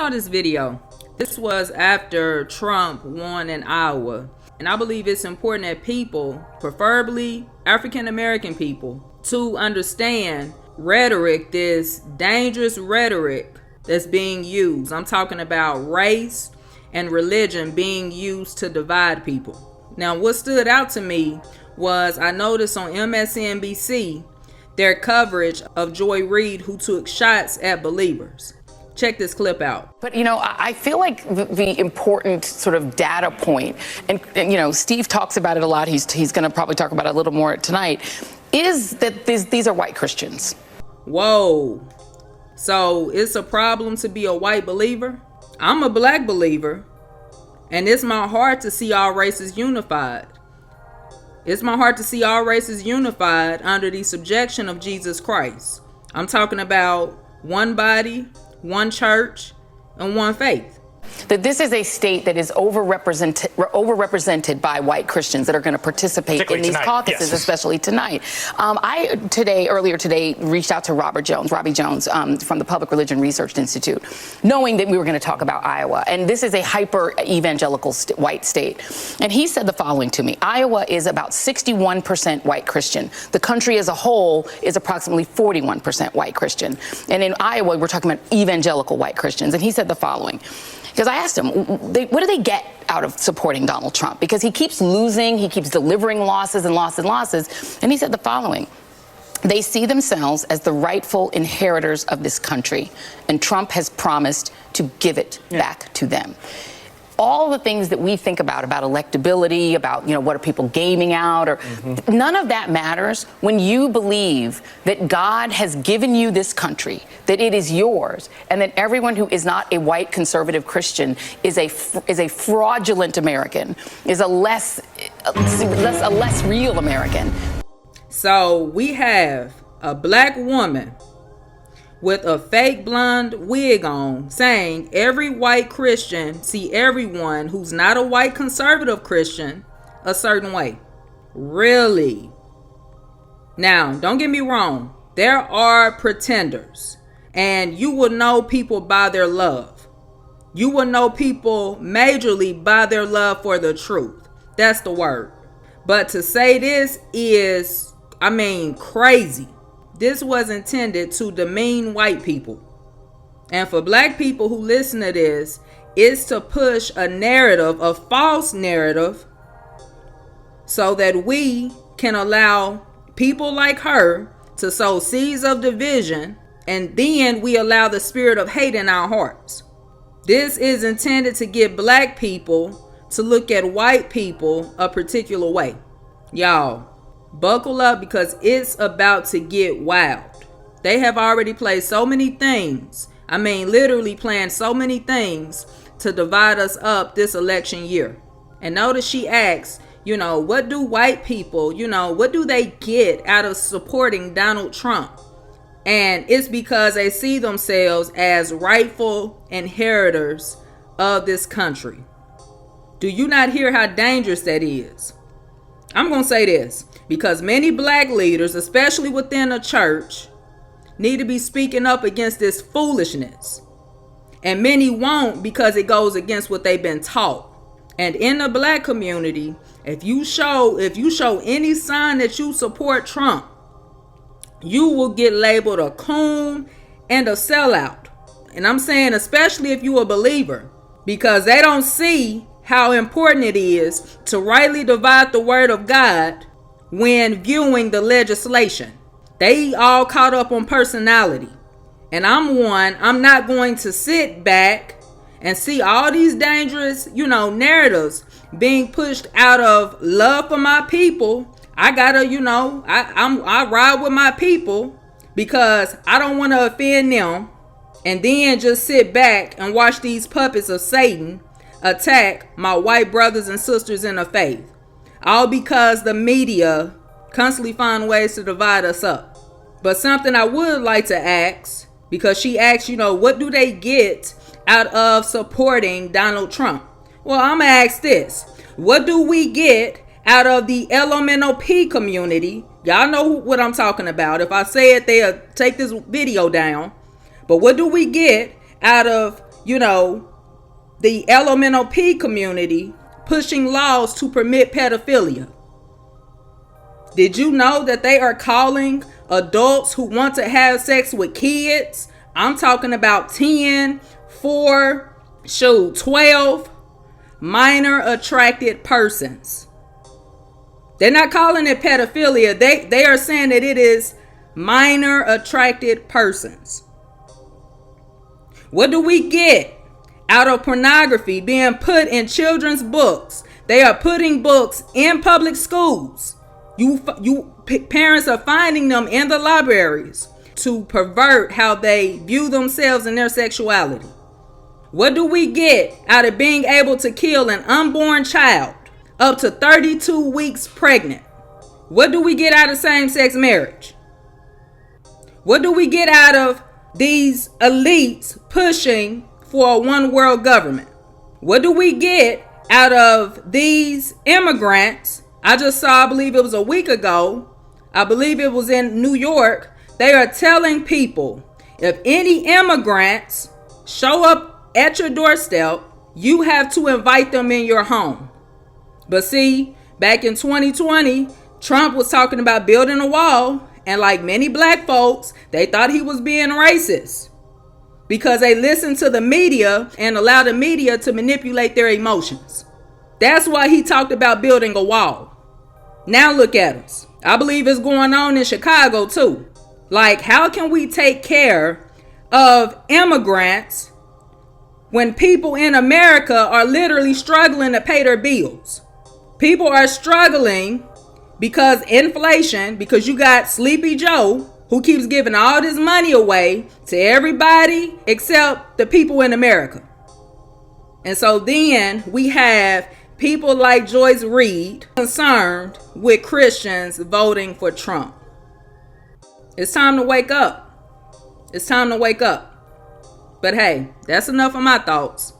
saw this video. This was after Trump won in Iowa. And I believe it's important that people, preferably African American people, to understand rhetoric, this dangerous rhetoric that's being used. I'm talking about race and religion being used to divide people. Now, what stood out to me was I noticed on MSNBC their coverage of Reid, who took shots at believers. Check this clip out. But, I feel like the important sort of data point, and Steve talks about it a lot, he's going to probably talk about it a little more tonight, is that these are white Christians. Whoa. So it's a problem to be a white believer? I'm a black believer, and it's my heart to see all races unified. It's my heart to see all races unified under the subjection of Jesus Christ. I'm talking about one body, one church, and one faith. That this is a state that is overrepresented by white Christians that are going to participate in these caucuses, yes. Especially tonight. Earlier today, reached out to Robbie Jones, from the Public Religion Research Institute, knowing that we were going to talk about Iowa. And this is a hyper-evangelical white state. And he said the following to me: Iowa is about 61% white Christian. The country as a whole is approximately 41% white Christian. And in Iowa, we're talking about evangelical white Christians. And he said the following. Because I asked him, what do they get out of supporting Donald Trump? Because he keeps losing, he keeps delivering losses and losses and losses. And he said the following: they see themselves as the rightful inheritors of this country, and Trump has promised to give it back to them. All the things that we think about electability, about, what are people gaming out, or none of that matters when you believe that God has given you this country, that it is yours, and that everyone who is not a white conservative Christian is a fraudulent American, is a less real American. So we have a black woman with a fake blonde wig on saying every white Christian see everyone who's not a white conservative Christian a certain way. Really? Now, don't get me wrong. There are pretenders, and you will know people by their love. You will know people majorly by their love for the truth. That's the word. But to say this is, crazy. This was intended to demean white people. And for black people who listen to this, it's to push a narrative, a false narrative, so that we can allow people like her to sow seeds of division, and then we allow the spirit of hate in our hearts. This is intended to get black people to look at white people a particular way. Y'all, buckle up, because it's about to get wild. They have already played so many things. Literally planned so many things to divide us up this election year. And notice she asks, what do white people, what do they get out of supporting Donald Trump? And it's because they see themselves as rightful inheritors of this country. Do you not hear how dangerous that is? I'm going to say this, because many black leaders, especially within the church, need to be speaking up against this foolishness. And many won't, because it goes against what they've been taught. And in the black community, if you show any sign that you support Trump, you will get labeled a coon and a sellout. And I'm saying especially if you're a believer, because they don't see how important it is to rightly divide the word of God when viewing the legislation. They all caught up on personality. And I'm not going to sit back and see all these dangerous, narratives being pushed out of love for my people. I gotta, I ride with my people because I don't want to offend them, and then just sit back and watch these puppets of Satan attack my white brothers and sisters in the faith. All because the media constantly find ways to divide us up. But something I would like to ask, because she asked, what do they get out of supporting Donald Trump? Well, I'm going to ask this. What do we get out of the LMNOP community? Y'all know what I'm talking about. If I say it, they'll take this video down. But what do we get out of the LMNOP community pushing laws to permit pedophilia. Did you know that they are calling adults who want to have sex with kids? I'm talking about 10, 4, 12 minor attracted persons. They're not calling it pedophilia. They are saying that it is minor attracted persons. What do we get out of pornography being put in children's books? They are putting books in public schools. Parents are finding them in the libraries to pervert how they view themselves and their sexuality. What do we get out of being able to kill an unborn child up to 32 weeks pregnant? What do we get out of same-sex marriage? What do we get out of these elites pushing for a one-world government? What do we get out of these immigrants? I just saw, I believe it was a week ago, I believe it was in New York, they are telling people, if any immigrants show up at your doorstep, you have to invite them in your home. But see, back in 2020, Trump was talking about building a wall, and like many black folks, they thought he was being racist because they listened to the media and allowed the media to manipulate their emotions. That's why he talked about building a wall. Now look at us. I believe it's going on in Chicago too. Like, how can we take care of immigrants when people in America are literally struggling to pay their bills? People are struggling because inflation, because you got Sleepy Joe who keeps giving all this money away to everybody except the people in America. And so then we have people like Joyce Reid concerned with Christians voting for Trump. It's time to wake up. It's time to wake up. But hey, that's enough of my thoughts.